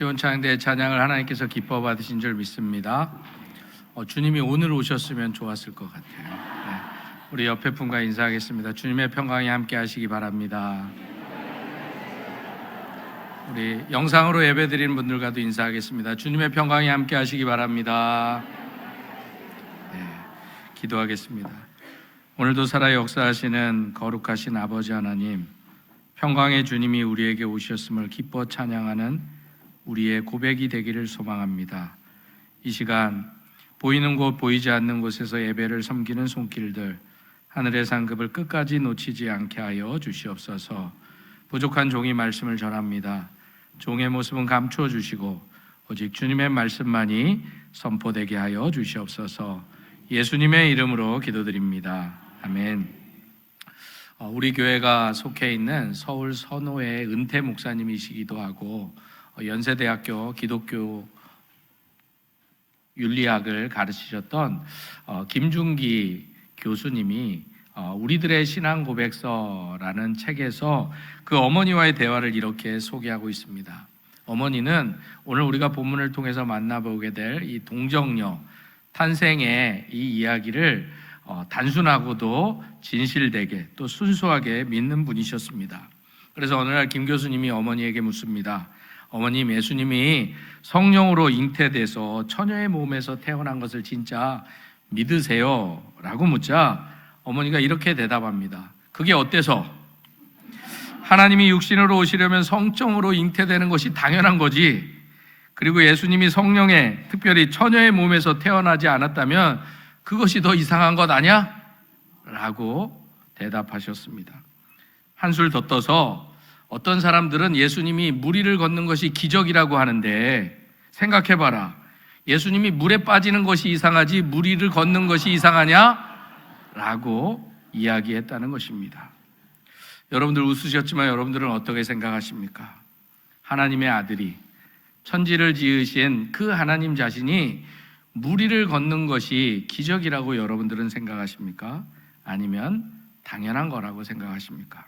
시온창대 찬양을 하나님께서 기뻐 받으신 줄 믿습니다. 주님이 오늘 오셨으면 좋았을 것 같아요. 네. 우리 옆에 분과 인사하겠습니다. 주님의 평강이 함께 하시기 바랍니다. 우리 영상으로 예배드리는 분들과도 인사하겠습니다. 주님의 평강이 함께 하시기 바랍니다. 네. 기도하겠습니다. 오늘도 살아 역사하시는 거룩하신 아버지 하나님, 평강의 주님이 우리에게 오셨음을 기뻐 찬양하는 우리의 고백이 되기를 소망합니다. 이 시간 보이는 곳 보이지 않는 곳에서 예배를 섬기는 손길들, 하늘의 상급을 끝까지 놓치지 않게 하여 주시옵소서. 부족한 종이 말씀을 전합니다. 종의 모습은 감추어 주시고 오직 주님의 말씀만이 선포되게 하여 주시옵소서. 예수님의 이름으로 기도드립니다. 아멘. 우리 교회가 속해 있는 서울 선호의 은퇴 목사님이시기도 하고 연세대학교 기독교 윤리학을 가르치셨던 김중기 교수님이 우리들의 신앙 고백서라는 책에서 그 어머니와의 대화를 이렇게 소개하고 있습니다. 어머니는 오늘 우리가 본문을 통해서 만나보게 될 이 동정녀 탄생의 이 이야기를 단순하고도 진실되게 또 순수하게 믿는 분이셨습니다. 그래서 어느 날 김 교수님이 어머니에게 묻습니다. 어머님, 예수님이 성령으로 잉태돼서 처녀의 몸에서 태어난 것을 진짜 믿으세요? 라고 묻자 어머니가 이렇게 대답합니다. 그게 어때서? 하나님이 육신으로 오시려면 성정으로 잉태되는 것이 당연한 거지. 그리고 예수님이 성령에 특별히 처녀의 몸에서 태어나지 않았다면 그것이 더 이상한 것 아니야? 라고 대답하셨습니다. 한술 더 떠서 어떤 사람들은 예수님이 물 위를 걷는 것이 기적이라고 하는데 생각해봐라. 예수님이 물에 빠지는 것이 이상하지 물 위를 걷는 것이 이상하냐? 라고 이야기했다는 것입니다. 여러분들 웃으셨지만 여러분들은 어떻게 생각하십니까? 하나님의 아들이 천지를 지으신 그 하나님 자신이 물 위를 걷는 것이 기적이라고 여러분들은 생각하십니까? 아니면 당연한 거라고 생각하십니까?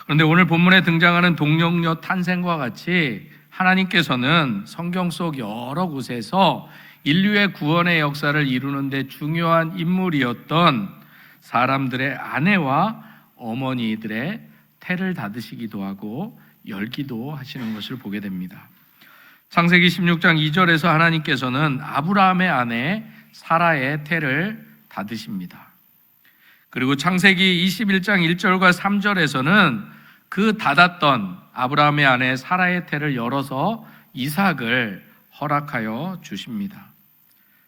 그런데 오늘 본문에 등장하는 동정녀 탄생과 같이 하나님께서는 성경 속 여러 곳에서 인류의 구원의 역사를 이루는 데 중요한 인물이었던 사람들의 아내와 어머니들의 태를 닫으시기도 하고 열기도 하시는 것을 보게 됩니다. 창세기 16장 2절에서 하나님께서는 아브라함의 아내 사라의 태를 닫으십니다. 그리고 창세기 21장 1절과 3절에서는 그 닫았던 아브라함의 아내 사라의 태를 열어서 이삭을 허락하여 주십니다.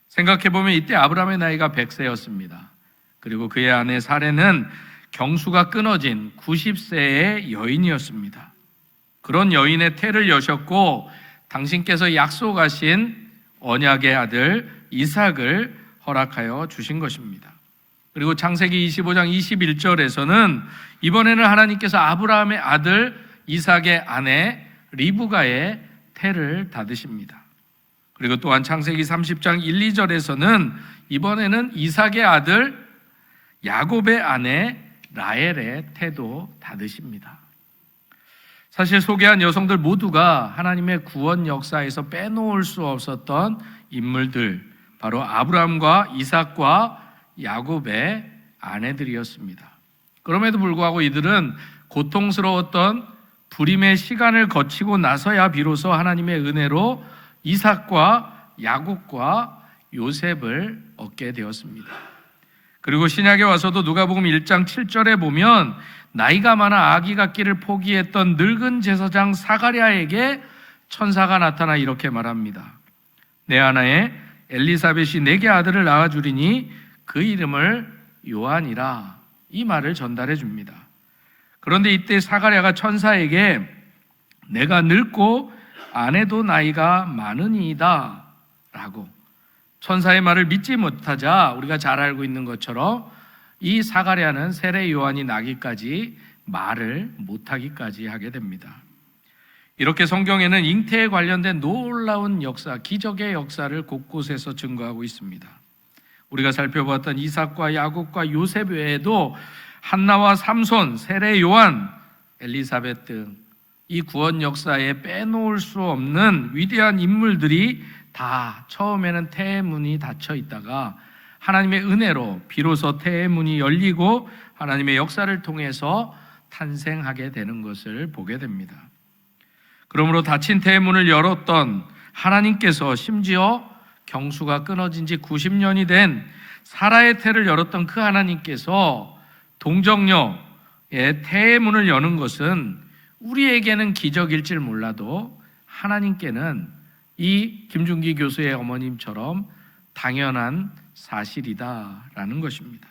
생각해보면 이때 아브라함의 나이가 100세였습니다. 그리고 그의 아내 사라는 경수가 끊어진 90세의 여인이었습니다. 그런 여인의 태를 여셨고 당신께서 약속하신 언약의 아들 이삭을 허락하여 주신 것입니다. 그리고 창세기 25장 21절에서는 이번에는 하나님께서 아브라함의 아들 이삭의 아내 리브가의 태를 닫으십니다. 그리고 또한 창세기 30장 1, 2절에서는 이번에는 이삭의 아들 야곱의 아내 라헬의 태도 닫으십니다. 사실 소개한 여성들 모두가 하나님의 구원 역사에서 빼놓을 수 없었던 인물들, 바로 아브라함과 이삭과 야곱의 아내들이었습니다. 그럼에도 불구하고 이들은 고통스러웠던 불임의 시간을 거치고 나서야 비로소 하나님의 은혜로 이삭과 야곱과 요셉을 얻게 되었습니다. 그리고 신약에 와서도 누가복음 1장 7절에 보면 나이가 많아 아기 갖기를 포기했던 늙은 제사장 사가랴에게 천사가 나타나 이렇게 말합니다. 내 아내의 엘리사벳이 내게 아들을 낳아주리니 그 이름을 요한이라. 이 말을 전달해 줍니다. 그런데 이때 사가랴가 천사에게 내가 늙고 아내도 나이가 많으니이다 라고 천사의 말을 믿지 못하자 우리가 잘 알고 있는 것처럼 이 사가랴는 세례 요한이 나기까지 말을 못하기까지 하게 됩니다. 이렇게 성경에는 잉태에 관련된 놀라운 역사, 기적의 역사를 곳곳에서 증거하고 있습니다. 우리가 살펴봤던 이삭과 야곱과 요셉 외에도 한나와 삼손, 세례 요한, 엘리사벳 등 이 구원 역사에 빼놓을 수 없는 위대한 인물들이 다 처음에는 태의 문이 닫혀 있다가 하나님의 은혜로 비로소 태의 문이 열리고 하나님의 역사를 통해서 탄생하게 되는 것을 보게 됩니다. 그러므로 닫힌 태의 문을 열었던 하나님께서 심지어 경수가 끊어진 지 90년이 된 사라의 태를 열었던 그 하나님께서 동정녀의 태의 문을 여는 것은 우리에게는 기적일지 몰라도 하나님께는 이 김준기 교수의 어머님처럼 당연한 사실이다라는 것입니다.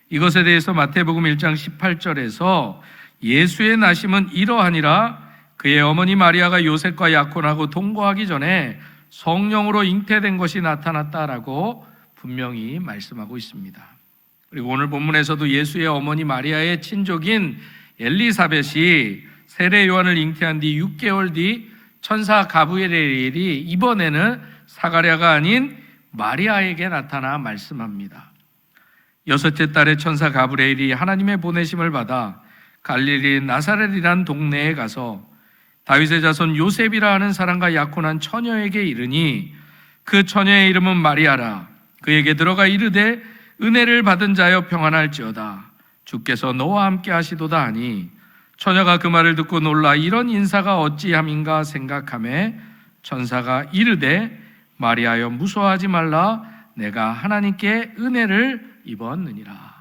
이것에 대해서 마태복음 1장 18절에서 예수의 나심은 이러하니라 그의 어머니 마리아가 요셉과 약혼하고 동거하기 전에 성령으로 잉태된 것이 나타났다라고 분명히 말씀하고 있습니다. 그리고 오늘 본문에서도 예수의 어머니 마리아의 친족인 엘리사벳이 세례 요한을 잉태한 뒤 6개월 뒤 천사 가브리엘이 이번에는 사가랴가 아닌 마리아에게 나타나 말씀합니다. 여섯째 달에 천사 가브리엘이 하나님의 보내심을 받아 갈릴리 나사렛이란 동네에 가서 다윗의 자손 요셉이라 하는 사람과 약혼한 처녀에게 이르니 그 처녀의 이름은 마리아라. 그에게 들어가 이르되 은혜를 받은 자여 평안할지어다. 주께서 너와 함께 하시도다 하니 처녀가 그 말을 듣고 놀라 이런 인사가 어찌함인가 생각하매 천사가 이르되 마리아여 무서워하지 말라. 내가 하나님께 은혜를 입었느니라.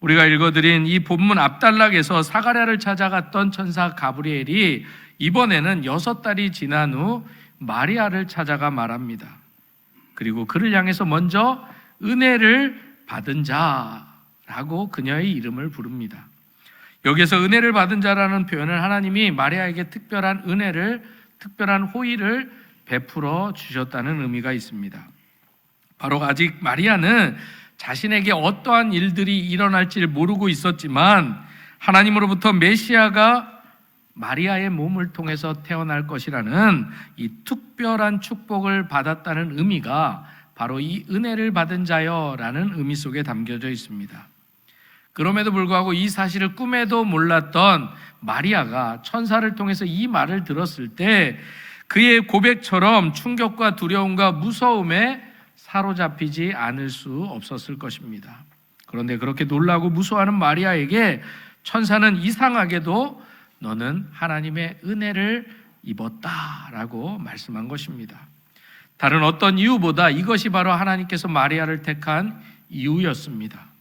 우리가 읽어드린 이 본문 앞단락에서 사가랴를 찾아갔던 천사 가브리엘이 이번에는 6달이 지난 후 마리아를 찾아가 말합니다. 그리고 그를 향해서 먼저 은혜를 받은 자라고 그녀의 이름을 부릅니다. 여기서 은혜를 받은 자라는 표현은 하나님이 마리아에게 특별한 은혜를, 특별한 호의를 베풀어 주셨다는 의미가 있습니다. 바로 아직 마리아는 자신에게 어떠한 일들이 일어날지를 모르고 있었지만 하나님으로부터 메시아가 마리아의 몸을 통해서 태어날 것이라는 이 특별한 축복을 받았다는 의미가 바로 이 은혜를 받은 자여라는 의미 속에 담겨져 있습니다. 그럼에도 불구하고 이 사실을 꿈에도 몰랐던 마리아가 천사를 통해서 이 말을 들었을 때 그의 고백처럼 충격과 두려움과 무서움에 사로잡히지 않을 수 없었을 것입니다. 그런데 그렇게 놀라고 무서워하는 마리아에게 천사는 이상하게도 너는 하나님의 은혜를 입었다라고 말씀한 것입니다. 다른 어떤 이유보다 이것이 바로 하나님께서 마리아를 택한 이유였습니다.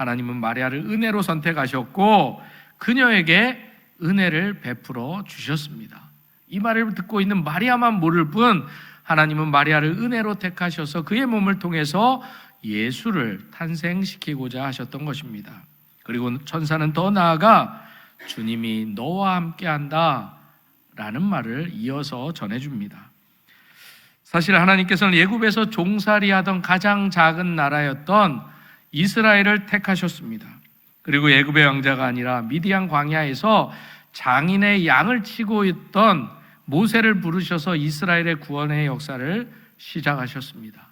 하나님은 마리아를 은혜로 선택하셨고 그녀에게 은혜를 베풀어 주셨습니다. 이 말을 듣고 있는 마리아만 모를 뿐 하나님은 마리아를 은혜로 택하셔서 그의 몸을 통해서 예수를 탄생시키고자 하셨던 것입니다. 그리고 천사는 더 나아가 주님이 너와 함께한다 라는 말을 이어서 전해줍니다. 사실 하나님께서는 애굽에서 종살이하던 가장 작은 나라였던 이스라엘을 택하셨습니다. 그리고 애굽의 왕자가 아니라 미디안 광야에서 장인의 양을 치고 있던 모세를 부르셔서 이스라엘의 구원의 역사를 시작하셨습니다.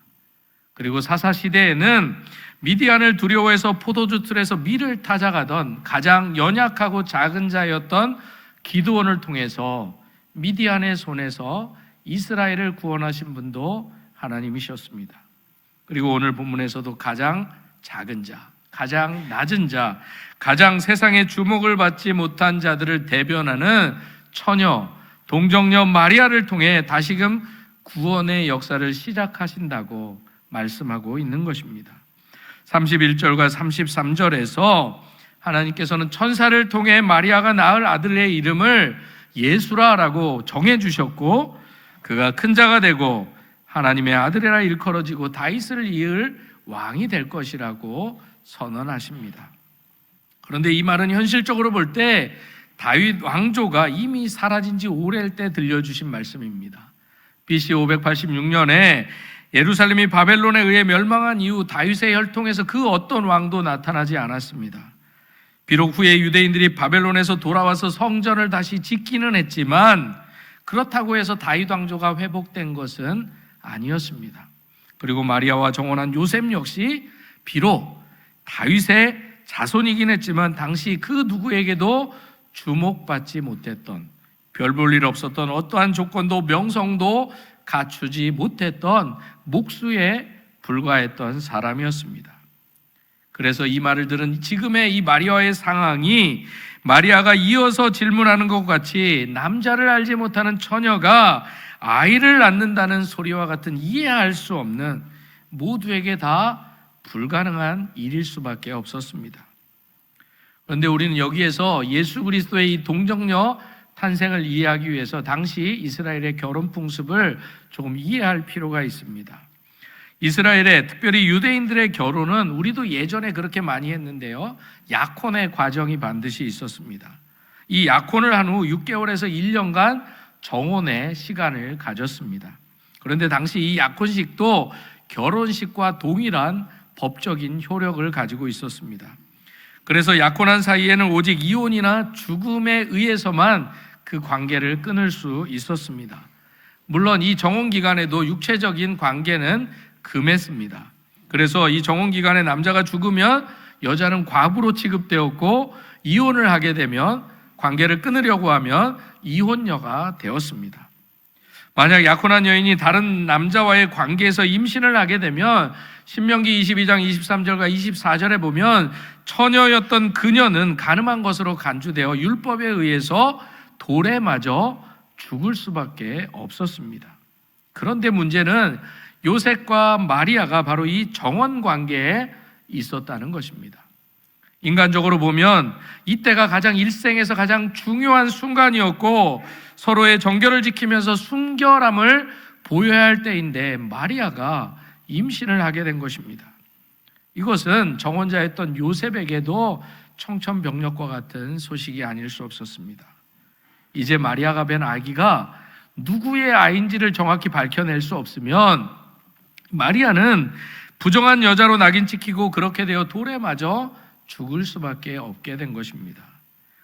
그리고 사사시대에는 미디안을 두려워해서 포도주 틀에서 밀을 타작하던 가장 연약하고 작은 자였던 기드온을 통해서 미디안의 손에서 이스라엘을 구원하신 분도 하나님이셨습니다. 그리고 오늘 본문에서도 가장 작은 자, 가장 낮은 자, 가장 세상에 주목을 받지 못한 자들을 대변하는 처녀, 동정녀 마리아를 통해 다시금 구원의 역사를 시작하신다고 말씀하고 있는 것입니다. 31절과 33절에서 하나님께서는 천사를 통해 마리아가 낳을 아들의 이름을 예수라라고 정해주셨고 그가 큰 자가 되고 하나님의 아들이라 일컬어지고 다윗을 이을 왕이 될 것이라고 선언하십니다. 그런데 이 말은 현실적으로 볼 때 다윗 왕조가 이미 사라진 지 오래일 때 들려주신 말씀입니다. BC 586년에 예루살렘이 바벨론에 의해 멸망한 이후 다윗의 혈통에서 그 어떤 왕도 나타나지 않았습니다. 비록 후에 유대인들이 바벨론에서 돌아와서 성전을 다시 짓기는 했지만 그렇다고 해서 다윗 왕조가 회복된 것은 아니었습니다. 그리고 마리아와 정혼한 요셉 역시 비록 다윗의 자손이긴 했지만 당시 그 누구에게도 주목받지 못했던, 별 볼 일 없었던, 어떠한 조건도 명성도 갖추지 못했던 목수에 불과했던 사람이었습니다. 그래서 이 말을 들은 지금의 이 마리아의 상황이 마리아가 이어서 질문하는 것 같이 남자를 알지 못하는 처녀가 아이를 낳는다는 소리와 같은 이해할 수 없는, 모두에게 다 불가능한 일일 수밖에 없었습니다. 그런데 우리는 여기에서 예수 그리스도의 이 동정녀 탄생을 이해하기 위해서 당시 이스라엘의 결혼 풍습을 조금 이해할 필요가 있습니다. 이스라엘의, 특별히 유대인들의 결혼은 우리도 예전에 그렇게 많이 했는데요, 약혼의 과정이 반드시 있었습니다. 이 약혼을 한 후 6개월에서 1년간 정혼의 시간을 가졌습니다. 그런데 당시 이 약혼식도 결혼식과 동일한 법적인 효력을 가지고 있었습니다. 그래서 약혼한 사이에는 오직 이혼이나 죽음에 의해서만 그 관계를 끊을 수 있었습니다. 물론 이 정혼 기간에도 육체적인 관계는 금했습니다. 그래서 이 정혼 기간에 남자가 죽으면 여자는 과부로 취급되었고, 이혼을 하게 되면, 관계를 끊으려고 하면 이혼녀가 되었습니다. 만약 약혼한 여인이 다른 남자와의 관계에서 임신을 하게 되면 신명기 22장 23절과 24절에 보면 처녀였던 그녀는 간음한 것으로 간주되어 율법에 의해서 돌에 맞아 죽을 수밖에 없었습니다. 그런데 문제는 요셉과 마리아가 바로 이 정원 관계에 있었다는 것입니다. 인간적으로 보면 이때가 가장 일생에서 가장 중요한 순간이었고, 서로의 정결을 지키면서 순결함을 보여야 할 때인데 마리아가 임신을 하게 된 것입니다. 이것은 정혼자였던 요셉에게도 청천벽력과 같은 소식이 아닐 수 없었습니다. 이제 마리아가 뵌 아기가 누구의 아이인지를 정확히 밝혀낼 수 없으면 마리아는 부정한 여자로 낙인 찍히고 그렇게 되어 돌에 맞아 죽을 수밖에 없게 된 것입니다.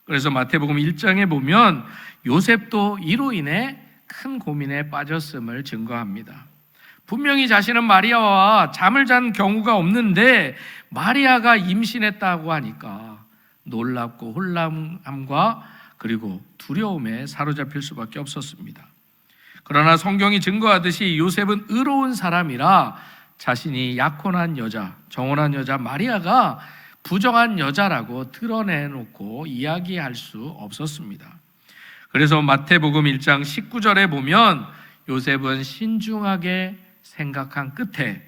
그래서 마태복음 1장에 보면 요셉도 이로 인해 큰 고민에 빠졌음을 증거합니다. 분명히 자신은 마리아와 잠을 잔 경우가 없는데 마리아가 임신했다고 하니까 놀랍고 혼란함과 그리고 두려움에 사로잡힐 수밖에 없었습니다. 그러나 성경이 증거하듯이 요셉은 의로운 사람이라 자신이 약혼한 여자, 정혼한 여자 마리아가 부정한 여자라고 드러내놓고 이야기할 수 없었습니다. 그래서 마태복음 1장 19절에 보면 요셉은 신중하게 생각한 끝에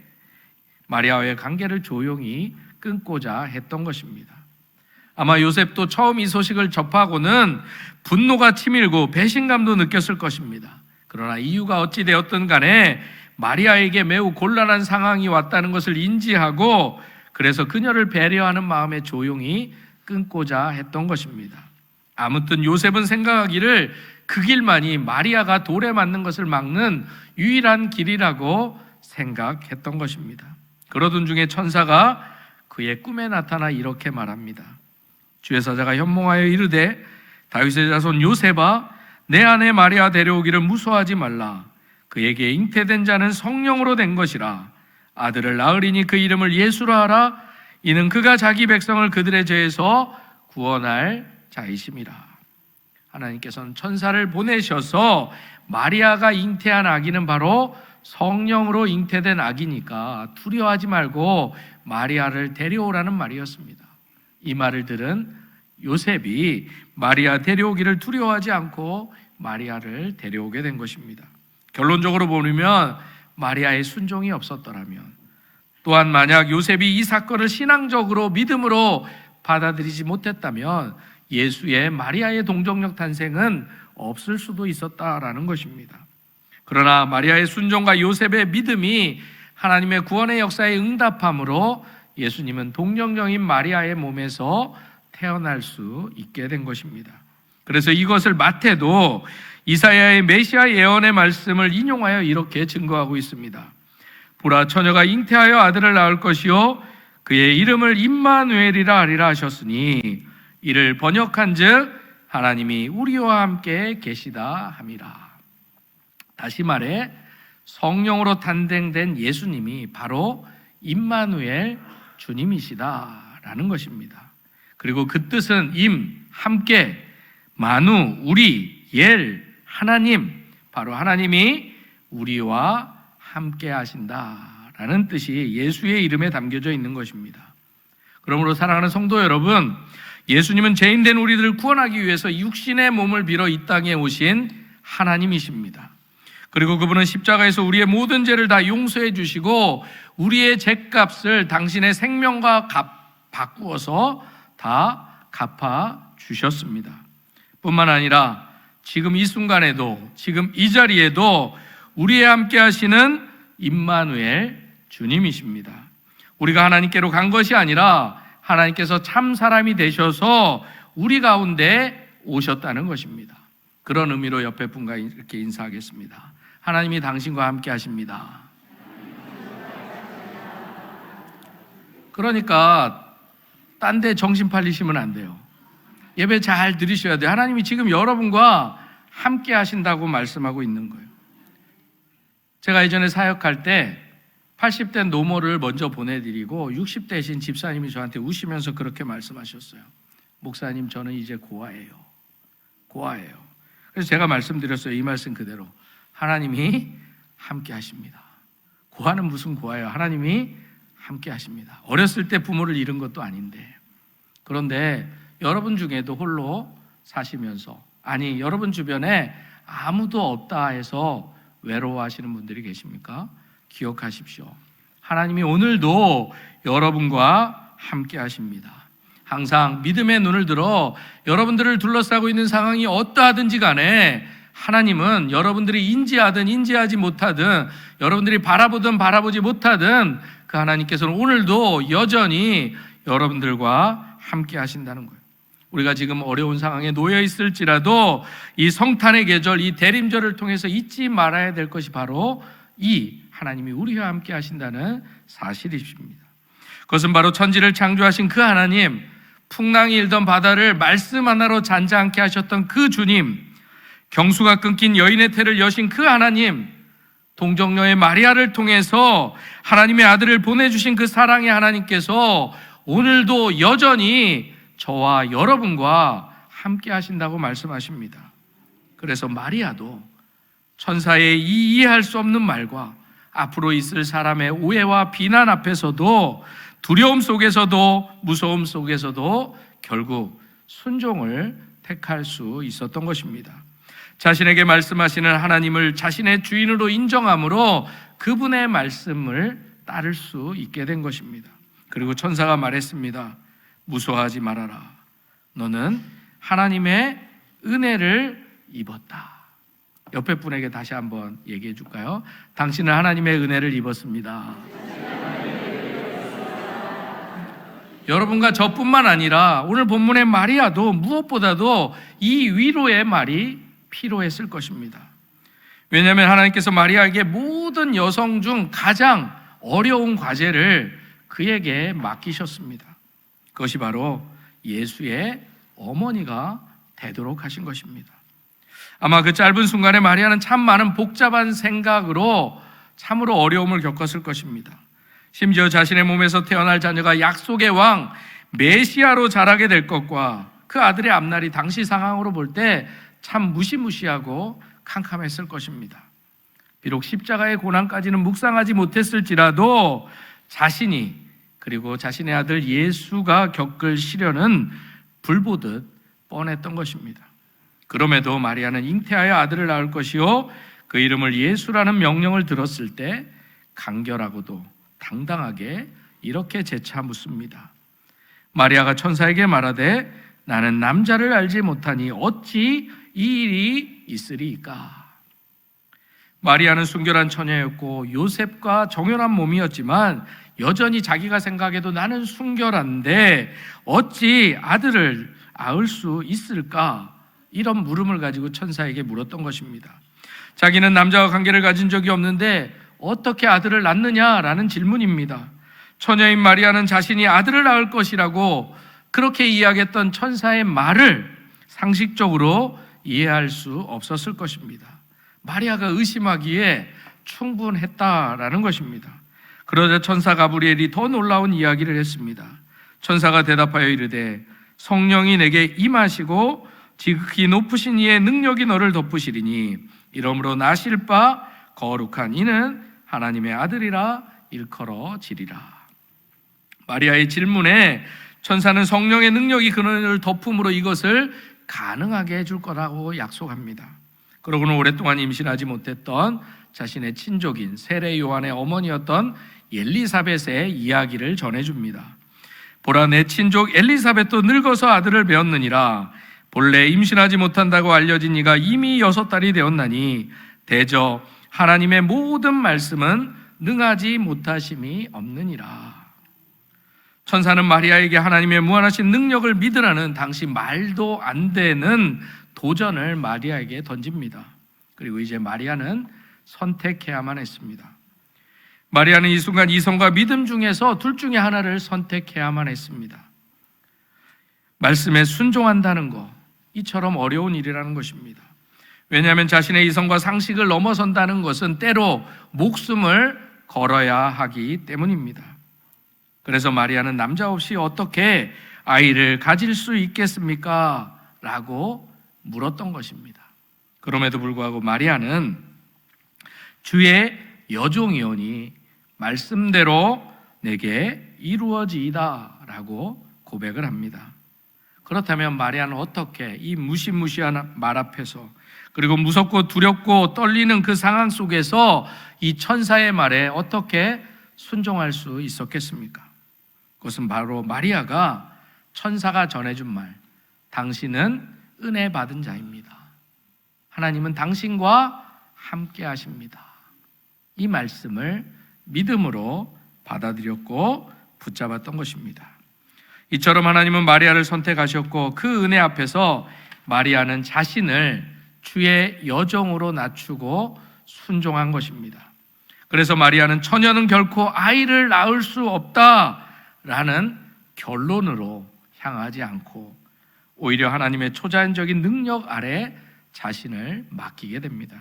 마리아와의 관계를 조용히 끊고자 했던 것입니다. 아마 요셉도 처음 이 소식을 접하고는 분노가 치밀고 배신감도 느꼈을 것입니다. 그러나 이유가 어찌 되었든 간에 마리아에게 매우 곤란한 상황이 왔다는 것을 인지하고 그래서 그녀를 배려하는 마음에 조용히 끊고자 했던 것입니다. 아무튼 요셉은 생각하기를 그 길만이 마리아가 돌에 맞는 것을 막는 유일한 길이라고 생각했던 것입니다. 그러던 중에 천사가 그의 꿈에 나타나 이렇게 말합니다. 주의 사자가 현몽하여 이르되 다윗의 자손 요셉아, 내 아내 마리아 데려오기를 무서워하지 말라. 그에게 잉태된 자는 성령으로 된 것이라. 아들을 낳으리니 그 이름을 예수라 하라. 이는 그가 자기 백성을 그들의 죄에서 구원할 자이심이라. 하나님께서는 천사를 보내셔서 마리아가 잉태한 아기는 바로 성령으로 잉태된 아기니까 두려워하지 말고 마리아를 데려오라는 말이었습니다. 이 말을 들은 요셉이 마리아 데려오기를 두려워하지 않고 마리아를 데려오게 된 것입니다. 결론적으로 보면 마리아의 순종이 없었더라면, 또한 만약 요셉이 이 사건을 신앙적으로 믿음으로 받아들이지 못했다면 예수의 마리아의 동정녀 탄생은 없을 수도 있었다라는 것입니다. 그러나 마리아의 순종과 요셉의 믿음이 하나님의 구원의 역사에 응답함으로 예수님은 동정녀인 마리아의 몸에서 태어날 수 있게 된 것입니다. 그래서 이것을 마태도 이사야의 메시아 예언의 말씀을 인용하여 이렇게 증거하고 있습니다. 보라, 처녀가 잉태하여 아들을 낳을 것이요 그의 이름을 임마누엘이라 하리라 하셨으니 이를 번역한즉 하나님이 우리와 함께 계시다 함이라. 다시 말해 성령으로 탄생된 예수님이 바로 임마누엘 주님이시다라는 것입니다. 그리고 그 뜻은 함께, 마누, 우리, 엘, 하나님, 바로 하나님이 우리와 함께 하신다라는 뜻이 예수의 이름에 담겨져 있는 것입니다. 그러므로 사랑하는 성도 여러분, 예수님은 죄인된 우리들을 구원하기 위해서 육신의 몸을 빌어 이 땅에 오신 하나님이십니다. 그리고 그분은 십자가에서 우리의 모든 죄를 다 용서해 주시고 우리의 죄값을 당신의 생명과 바꾸어서 다 갚아 주셨습니다. 뿐만 아니라 지금 이 순간에도, 지금 이 자리에도 우리와 함께 하시는 임마누엘 주님이십니다. 우리가 하나님께로 간 것이 아니라 하나님께서 참 사람이 되셔서 우리 가운데 오셨다는 것입니다. 그런 의미로 옆에 분과 이렇게 인사하겠습니다. 하나님이 당신과 함께 하십니다. 그러니까 딴 데 정신 팔리시면 안 돼요. 예배 잘 들으셔야 돼요. 하나님이 지금 여러분과 함께 하신다고 말씀하고 있는 거예요. 제가 예전에 사역할 때 80대 노모를 먼저 보내드리고 60대신 집사님이 저한테 우시면서 그렇게 말씀하셨어요. 목사님, 저는 이제 고아예요. 그래서 제가 말씀드렸어요. 이 말씀 그대로. 하나님이 함께 하십니다. 고아는 무슨 고아예요? 하나님이 함께 하십니다. 어렸을 때 부모를 잃은 것도 아닌데. 그런데 여러분 중에도 홀로 사시면서, 아니 여러분 주변에 아무도 없다 해서 외로워하시는 분들이 계십니까? 기억하십시오. 하나님이 오늘도 여러분과 함께 하십니다. 항상 믿음의 눈을 들어 여러분들을 둘러싸고 있는 상황이 어떠하든지 간에 하나님은 여러분들이 인지하든 인지하지 못하든, 여러분들이 바라보든 바라보지 못하든 그 하나님께서는 오늘도 여전히 여러분들과 함께 하신다는 거예요. 우리가 지금 어려운 상황에 놓여 있을지라도 이 성탄의 계절, 이 대림절을 통해서 잊지 말아야 될 것이 바로 이 하나님이 우리와 함께 하신다는 사실이십니다. 그것은 바로 천지를 창조하신 그 하나님, 풍랑이 일던 바다를 말씀 하나로 잔잔케 하셨던 그 주님, 경수가 끊긴 여인의 태를 여신 그 하나님, 동정녀의 마리아를 통해서 하나님의 아들을 보내주신 그 사랑의 하나님께서 오늘도 여전히 저와 여러분과 함께 하신다고 말씀하십니다. 그래서 마리아도 천사의 이해할 수 없는 말과 앞으로 있을 사람의 오해와 비난 앞에서도, 두려움 속에서도, 무서움 속에서도 결국 순종을 택할 수 있었던 것입니다. 자신에게 말씀하시는 하나님을 자신의 주인으로 인정함으로 그분의 말씀을 따를 수 있게 된 것입니다. 그리고 천사가 말했습니다. 무서워하지 말아라. 너는 하나님의 은혜를 입었다. 옆에 분에게 다시 한번 얘기해 줄까요? 당신은 하나님의 은혜를 입었습니다. 여러분과 저뿐만 아니라 오늘 본문의 마리아도 무엇보다도 이 위로의 말이 필요했을 것입니다. 왜냐하면 하나님께서 마리아에게 모든 여성 중 가장 어려운 과제를 그에게 맡기셨습니다. 그것이 바로 예수의 어머니가 되도록 하신 것입니다. 아마 그 짧은 순간에 마리아는 참 많은 복잡한 생각으로 참으로 어려움을 겪었을 것입니다. 심지어 자신의 몸에서 태어날 자녀가 약속의 왕 메시아로 자라게 될 것과 그 아들의 앞날이 당시 상황으로 볼 때 참 무시무시하고 캄캄했을 것입니다. 비록 십자가의 고난까지는 묵상하지 못했을지라도 자신이, 그리고 자신의 아들 예수가 겪을 시련은 불보듯 뻔했던 것입니다. 그럼에도 마리아는 잉태하여 아들을 낳을 것이요 그 이름을 예수라는 명령을 들었을 때 간결하고도 당당하게 이렇게 재차 묻습니다. 마리아가 천사에게 말하되 나는 남자를 알지 못하니 어찌 이 일이 있으리이까. 마리아는 순결한 처녀였고 요셉과 정연한 몸이었지만 여전히 자기가 생각해도 나는 순결한데 어찌 아들을 낳을 수 있을까? 이런 물음을 가지고 천사에게 물었던 것입니다. 자기는 남자와 관계를 가진 적이 없는데 어떻게 아들을 낳느냐라는 질문입니다. 처녀인 마리아는 자신이 아들을 낳을 것이라고 그렇게 이야기했던 천사의 말을 상식적으로 이해할 수 없었을 것입니다. 마리아가 의심하기에 충분했다라는 것입니다. 그러자 천사 가브리엘이 더 놀라운 이야기를 했습니다. 천사가 대답하여 이르되 성령이 내게 임하시고 지극히 높으신 이의 능력이 너를 덮으시리니 이러므로 나실 바 거룩한 이는 하나님의 아들이라 일컬어지리라. 마리아의 질문에 천사는 성령의 능력이 그녀를 덮음으로 이것을 가능하게 해줄 거라고 약속합니다. 그러고는 오랫동안 임신하지 못했던 자신의 친족인 세례 요한의 어머니였던 엘리사벳의 이야기를 전해줍니다. 보라, 내 친족 엘리사벳도 늙어서 아들을 배었느니라. 본래 임신하지 못한다고 알려진 이가 이미 6달이 되었나니 대저 하나님의 모든 말씀은 능하지 못하심이 없느니라. 천사는 마리아에게 하나님의 무한하신 능력을 믿으라는 당시 말도 안 되는 도전을 마리아에게 던집니다. 그리고 이제 마리아는 선택해야만 했습니다. 마리아는 이 순간 이성과 믿음 중에서 둘 중에 하나를 선택해야만 했습니다. 말씀에 순종한다는 것, 이처럼 어려운 일이라는 것입니다. 왜냐하면 자신의 이성과 상식을 넘어선다는 것은 때로 목숨을 걸어야 하기 때문입니다. 그래서 마리아는 남자 없이 어떻게 아이를 가질 수 있겠습니까? 라고 물었던 것입니다. 그럼에도 불구하고 마리아는 주의 여종이오니 말씀대로 내게 이루어지이다 라고 고백을 합니다. 그렇다면 마리아는 어떻게 이 무시무시한 말 앞에서, 그리고 무섭고 두렵고 떨리는 그 상황 속에서 이 천사의 말에 어떻게 순종할 수 있었겠습니까? 그것은 바로 마리아가 천사가 전해준 말, 당신은 은혜 받은 자입니다. 하나님은 당신과 함께 하십니다. 이 말씀을 믿음으로 받아들였고 붙잡았던 것입니다. 이처럼 하나님은 마리아를 선택하셨고 그 은혜 앞에서 마리아는 자신을 주의 여종으로 낮추고 순종한 것입니다. 그래서 마리아는 처녀는 결코 아이를 낳을 수 없다라는 결론으로 향하지 않고 오히려 하나님의 초자연적인 능력 아래 자신을 맡기게 됩니다.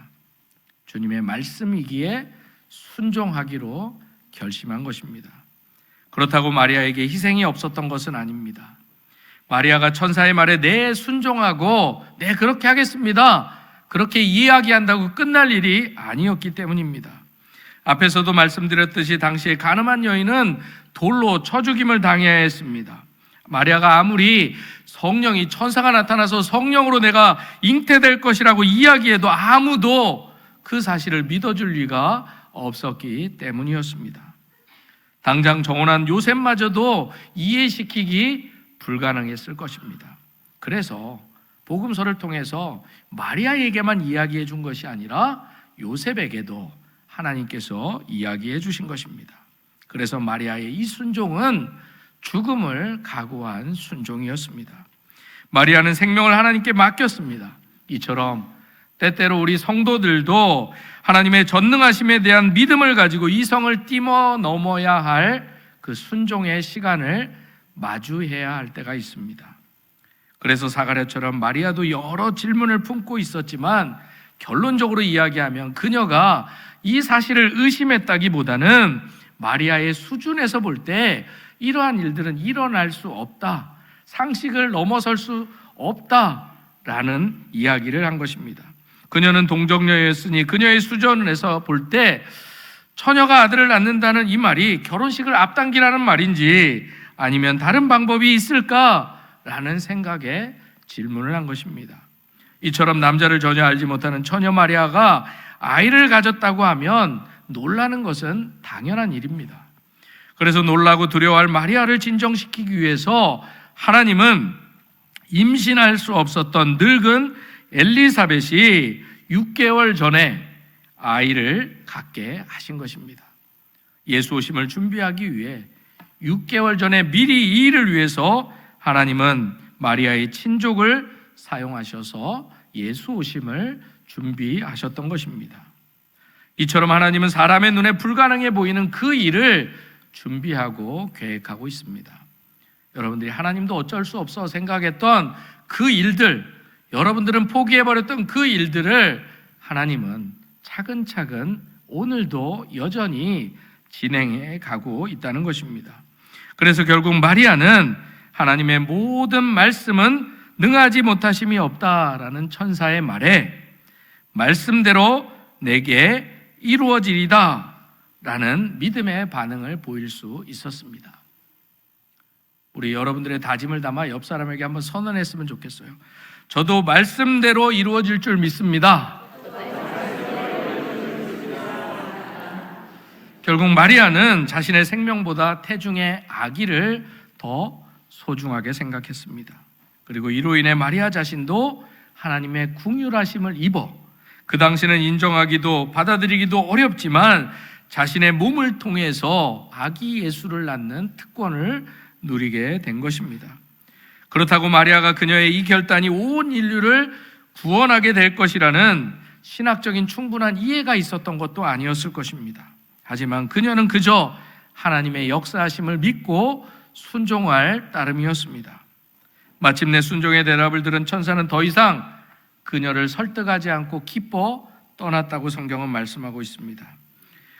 주님의 말씀이기에 순종하기로 결심한 것입니다. 그렇다고 마리아에게 희생이 없었던 것은 아닙니다. 마리아가 천사의 말에 네 순종하고 네 그렇게 하겠습니다, 그렇게 이야기한다고 끝날 일이 아니었기 때문입니다. 앞에서도 말씀드렸듯이 당시에 가늠한 여인은 돌로 쳐 죽임을 당해야 했습니다. 마리아가 아무리 성령이, 천사가 나타나서 성령으로 내가 잉태될 것이라고 이야기해도 아무도 그 사실을 믿어줄 리가 없었기 때문이었습니다. 당장 정혼한 요셉마저도 이해시키기 불가능했을 것입니다. 그래서 복음서를 통해서 마리아에게만 이야기해 준 것이 아니라 요셉에게도 하나님께서 이야기해 주신 것입니다. 그래서 마리아의 이 순종은 죽음을 각오한 순종이었습니다. 마리아는 생명을 하나님께 맡겼습니다. 이처럼 때때로 우리 성도들도 하나님의 전능하심에 대한 믿음을 가지고 이성을 뛰어넘어야 할 그 순종의 시간을 마주해야 할 때가 있습니다. 그래서 사가랴처럼 마리아도 여러 질문을 품고 있었지만 결론적으로 이야기하면 그녀가 이 사실을 의심했다기보다는 마리아의 수준에서 볼 때 이러한 일들은 일어날 수 없다, 상식을 넘어설 수 없다라는 이야기를 한 것입니다. 그녀는 동정녀였으니 그녀의 수준에서 볼 때 처녀가 아들을 낳는다는 이 말이 결혼식을 앞당기라는 말인지 아니면 다른 방법이 있을까라는 생각에 질문을 한 것입니다. 이처럼 남자를 전혀 알지 못하는 처녀 마리아가 아이를 가졌다고 하면 놀라는 것은 당연한 일입니다. 그래서 놀라고 두려워할 마리아를 진정시키기 위해서 하나님은 임신할 수 없었던 늙은 엘리사벳이 6개월 전에 아이를 갖게 하신 것입니다. 예수 오심을 준비하기 위해 6개월 전에 미리 이 일을 위해서 하나님은 마리아의 친족을 사용하셔서 예수 오심을 준비하셨던 것입니다. 이처럼 하나님은 사람의 눈에 불가능해 보이는 그 일을 준비하고 계획하고 있습니다. 여러분들이 하나님도 어쩔 수 없어 생각했던 그 일들, 여러분들은 포기해버렸던 그 일들을 하나님은 차근차근 오늘도 여전히 진행해 가고 있다는 것입니다. 그래서 결국 마리아는 하나님의 모든 말씀은 능하지 못하심이 없다라는 천사의 말에 말씀대로 내게 이루어지리다 라는 믿음의 반응을 보일 수 있었습니다. 우리 여러분들의 다짐을 담아 옆 사람에게 한번 선언했으면 좋겠어요. 저도 말씀대로 이루어질 줄 믿습니다. 결국 마리아는 자신의 생명보다 태중의 아기를 더 소중하게 생각했습니다. 그리고 이로 인해 마리아 자신도 하나님의 궁휼하심을 입어 그 당시는 인정하기도 받아들이기도 어렵지만 자신의 몸을 통해서 아기 예수를 낳는 특권을 누리게 된 것입니다. 그렇다고 마리아가 그녀의 이 결단이 온 인류를 구원하게 될 것이라는 신학적인 충분한 이해가 있었던 것도 아니었을 것입니다. 하지만 그녀는 그저 하나님의 역사하심을 믿고 순종할 따름이었습니다. 마침내 순종의 대답을 들은 천사는 더 이상 그녀를 설득하지 않고 기뻐 떠났다고 성경은 말씀하고 있습니다.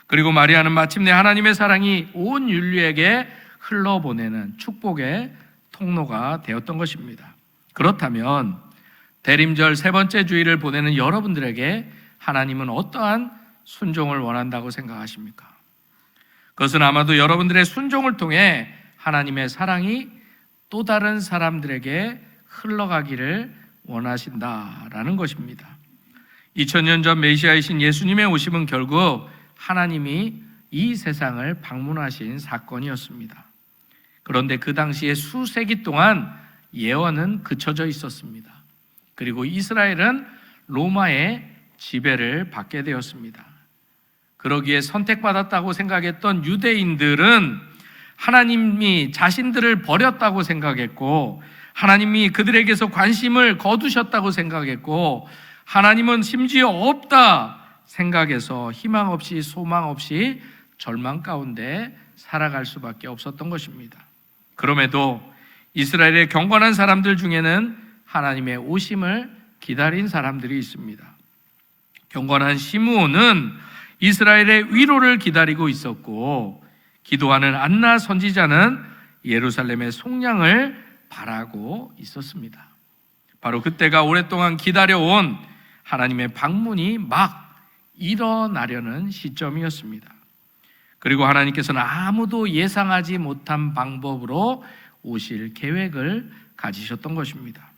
그리고 마리아는 마침내 하나님의 사랑이 온 인류에게 흘러보내는 축복의 통로가 되었던 것입니다. 그렇다면 대림절 세 번째 주일을 보내는 여러분들에게 하나님은 어떠한 순종을 원한다고 생각하십니까? 그것은 아마도 여러분들의 순종을 통해 하나님의 사랑이 또 다른 사람들에게 흘러가기를 원하신다라는 것입니다. 2000년 전 메시아이신 예수님의 오심은 결국 하나님이 이 세상을 방문하신 사건이었습니다. 그런데 그 당시에 수세기 동안 예언은 그쳐져 있었습니다. 그리고 이스라엘은 로마의 지배를 받게 되었습니다. 그러기에 선택받았다고 생각했던 유대인들은 하나님이 자신들을 버렸다고 생각했고 하나님이 그들에게서 관심을 거두셨다고 생각했고 하나님은 심지어 없다 생각해서 희망 없이 소망 없이 절망 가운데 살아갈 수밖에 없었던 것입니다. 그럼에도 이스라엘의 경건한 사람들 중에는 하나님의 오심을 기다린 사람들이 있습니다. 경건한 시므온은 이스라엘의 위로를 기다리고 있었고 기도하는 안나 선지자는 예루살렘의 속량을 바라고 있었습니다. 바로 그때가 오랫동안 기다려온 하나님의 방문이 막 일어나려는 시점이었습니다. 그리고 하나님께서는 아무도 예상하지 못한 방법으로 오실 계획을 가지셨던 것입니다.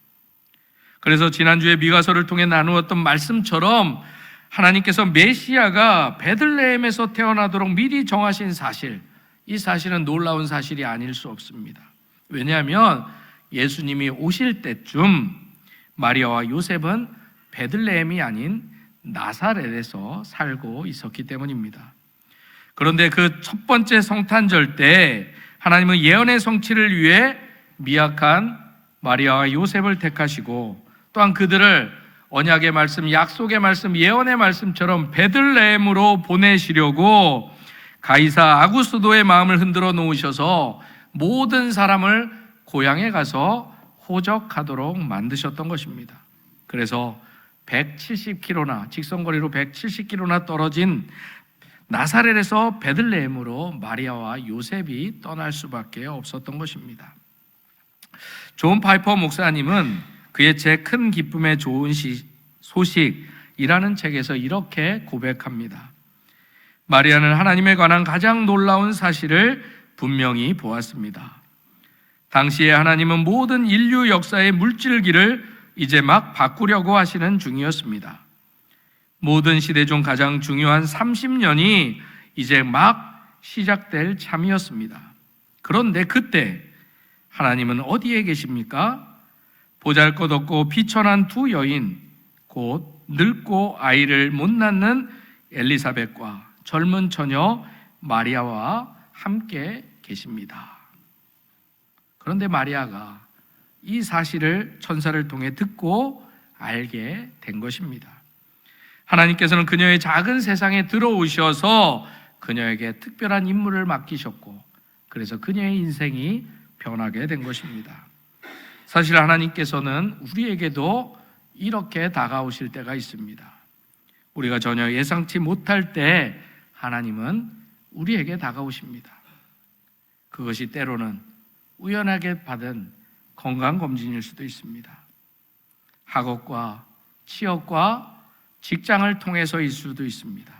그래서 지난주에 미가서를 통해 나누었던 말씀처럼 하나님께서 메시아가 베들레헴에서 태어나도록 미리 정하신 사실, 이 사실은 놀라운 사실이 아닐 수 없습니다. 왜냐하면 예수님이 오실 때쯤 마리아와 요셉은 베들레헴이 아닌 나사렛에서 살고 있었기 때문입니다. 그런데 그 첫 번째 성탄절 때 하나님은 예언의 성취를 위해 미약한 마리아와 요셉을 택하시고 또한 그들을 언약의 말씀, 약속의 말씀, 예언의 말씀처럼 베들레헴으로 보내시려고 가이사 아구스도의 마음을 흔들어 놓으셔서 모든 사람을 고향에 가서 호적하도록 만드셨던 것입니다. 그래서 170km나 직선거리로 170km나 떨어진 나사렛에서 베들레헴으로 마리아와 요셉이 떠날 수밖에 없었던 것입니다. 존 파이퍼 목사님은 그의 제 큰 기쁨의 좋은 소식이라는 책에서 이렇게 고백합니다. 마리아는 하나님에 관한 가장 놀라운 사실을 분명히 보았습니다. 당시에 하나님은 모든 인류 역사의 물질기를 이제 막 바꾸려고 하시는 중이었습니다. 모든 시대 중 가장 중요한 30년이 이제 막 시작될 참이었습니다. 그런데 그때 하나님은 어디에 계십니까? 보잘것없고 비천한 두 여인, 곧 늙고 아이를 못 낳는 엘리사벳과 젊은 처녀 마리아와 함께 계십니다. 그런데 마리아가 이 사실을 천사를 통해 듣고 알게 된 것입니다. 하나님께서는 그녀의 작은 세상에 들어오셔서 그녀에게 특별한 임무를 맡기셨고 그래서 그녀의 인생이 변하게 된 것입니다. 사실 하나님께서는 우리에게도 이렇게 다가오실 때가 있습니다. 우리가 전혀 예상치 못할 때 하나님은 우리에게 다가오십니다. 그것이 때로는 우연하게 받은 건강검진일 수도 있습니다. 학업과 취업과 직장을 통해서일 수도 있습니다.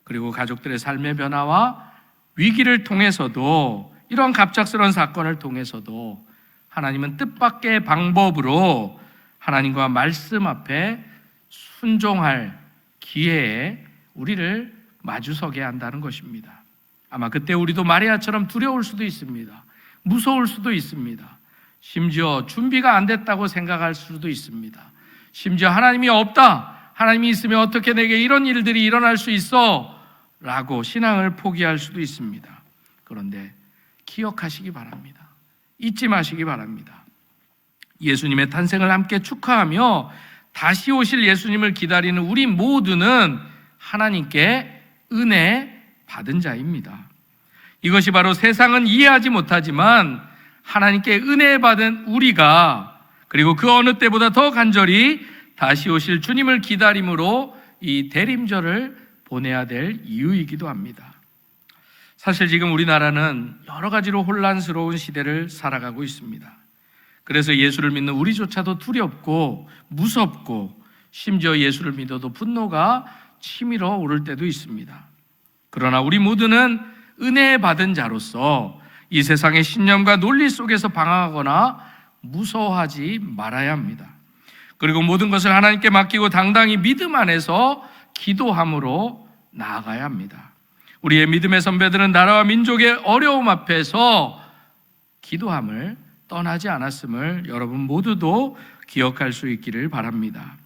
그리고 가족들의 삶의 변화와 위기를 통해서도, 이런 갑작스러운 사건을 통해서도 하나님은 뜻밖의 방법으로 하나님과 말씀 앞에 순종할 기회에 우리를 마주서게 한다는 것입니다. 아마 그때 우리도 마리아처럼 두려울 수도 있습니다. 무서울 수도 있습니다. 심지어 준비가 안 됐다고 생각할 수도 있습니다. 심지어 하나님이 없다, 하나님이 있으면 어떻게 내게 이런 일들이 일어날 수 있어? 라고 신앙을 포기할 수도 있습니다. 그런데 기억하시기 바랍니다. 잊지 마시기 바랍니다. 예수님의 탄생을 함께 축하하며 다시 오실 예수님을 기다리는 우리 모두는 하나님께 은혜 받은 자입니다. 이것이 바로 세상은 이해하지 못하지만 하나님께 은혜 받은 우리가, 그리고 그 어느 때보다 더 간절히 다시 오실 주님을 기다림으로 이 대림절을 보내야 될 이유이기도 합니다. 사실 지금 우리나라는 여러 가지로 혼란스러운 시대를 살아가고 있습니다. 그래서 예수를 믿는 우리조차도 두렵고 무섭고, 심지어 예수를 믿어도 분노가 치밀어 오를 때도 있습니다. 그러나 우리 모두는 은혜 받은 자로서 이 세상의 신념과 논리 속에서 방황하거나 무서워하지 말아야 합니다. 그리고 모든 것을 하나님께 맡기고 당당히 믿음 안에서 기도함으로 나아가야 합니다. 우리의 믿음의 선배들은 나라와 민족의 어려움 앞에서 기도함을 떠나지 않았음을 여러분 모두도 기억할 수 있기를 바랍니다.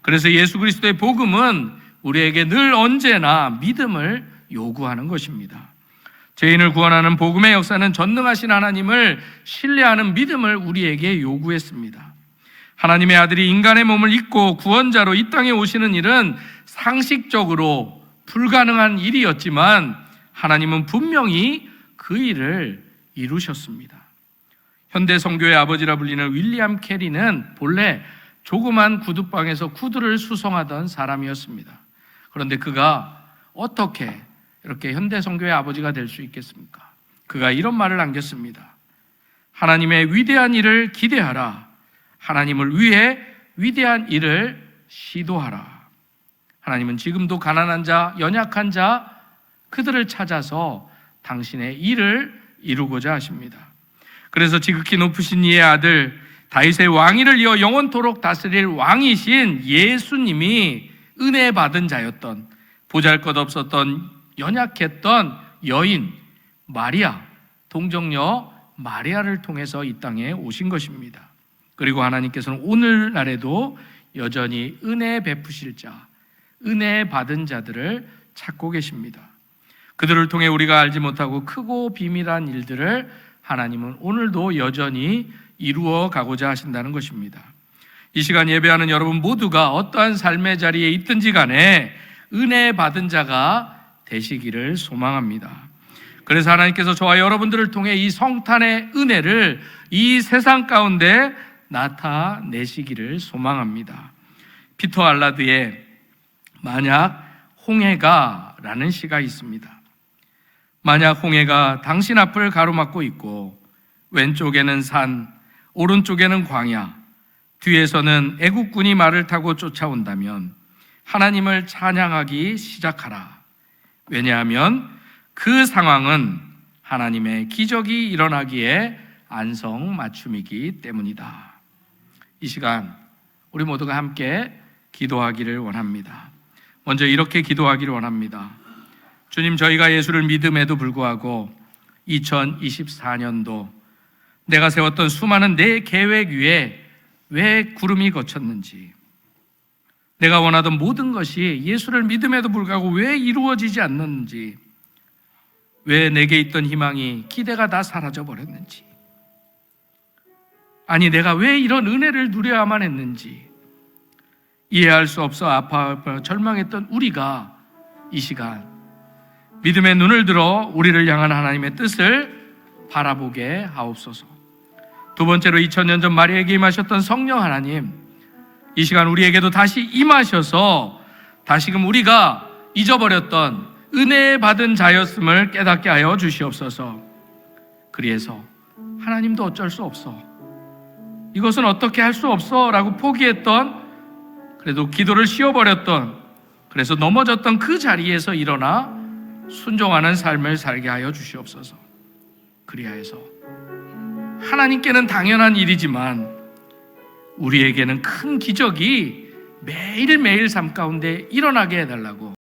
그래서 예수 그리스도의 복음은 우리에게 늘 언제나 믿음을 요구하는 것입니다. 죄인을 구원하는 복음의 역사는 전능하신 하나님을 신뢰하는 믿음을 우리에게 요구했습니다. 하나님의 아들이 인간의 몸을 입고 구원자로 이 땅에 오시는 일은 상식적으로 불가능한 일이었지만 하나님은 분명히 그 일을 이루셨습니다. 현대 선교의 아버지라 불리는 윌리엄 캐리는 본래 조그만 구두방에서 구두를 수송하던 사람이었습니다. 그런데 그가 어떻게 이렇게 현대 선교의 아버지가 될 수 있겠습니까? 그가 이런 말을 남겼습니다. 하나님의 위대한 일을 기대하라. 하나님을 위해 위대한 일을 시도하라. 하나님은 지금도 가난한 자, 연약한 자, 그들을 찾아서 당신의 일을 이루고자 하십니다. 그래서 지극히 높으신 이의 아들 다윗의 왕위를 이어 영원토록 다스릴 왕이신 예수님이 은혜 받은 자였던, 보잘것없었던 연약했던 여인 마리아, 동정녀 마리아를 통해서 이 땅에 오신 것입니다. 그리고 하나님께서는 오늘날에도 여전히 은혜 베푸실 자, 은혜 받은 자들을 찾고 계십니다. 그들을 통해 우리가 알지 못하고 크고 비밀한 일들을 하나님은 오늘도 여전히 이루어 가고자 하신다는 것입니다. 이 시간 예배하는 여러분 모두가 어떠한 삶의 자리에 있든지 간에 은혜 받은 자가 되시기를 소망합니다. 그래서 하나님께서 저와 여러분들을 통해 이 성탄의 은혜를 이 세상 가운데 나타내시기를 소망합니다. 피터 알라드의 만약 홍해가 라는 시가 있습니다. 만약 홍해가 당신 앞을 가로막고 있고 왼쪽에는 산, 오른쪽에는 광야, 뒤에서는 애국군이 말을 타고 쫓아온다면 하나님을 찬양하기 시작하라. 왜냐하면 그 상황은 하나님의 기적이 일어나기에 안성맞춤이기 때문이다. 이 시간 우리 모두가 함께 기도하기를 원합니다. 먼저 이렇게 기도하기를 원합니다. 주님, 저희가 예수를 믿음에도 불구하고 2024년도 내가 세웠던 수많은 내 계획 위에 왜 구름이 거쳤는지, 내가 원하던 모든 것이 예수를 믿음에도 불구하고 왜 이루어지지 않는지, 왜 내게 있던 희망이, 기대가 다 사라져 버렸는지, 아니 내가 왜 이런 은혜를 누려야만 했는지 이해할 수 없어 아파하고 절망했던 우리가 이 시간 믿음의 눈을 들어 우리를 향한 하나님의 뜻을 바라보게 하옵소서. 두 번째로 2000년 전 마리아에게 임하셨던 성령 하나님, 이 시간 우리에게도 다시 임하셔서 다시금 우리가 잊어버렸던 은혜 받은 자였음을 깨닫게 하여 주시옵소서. 그래서 하나님도 어쩔 수 없어, 이것은 어떻게 할 수 없어 라고 포기했던, 그래도 기도를 쉬어버렸던, 그래서 넘어졌던 그 자리에서 일어나 순종하는 삶을 살게 하여 주시옵소서. 그리하여서 하나님께는 당연한 일이지만 우리에게는 큰 기적이 매일매일 삶 가운데 일어나게 해달라고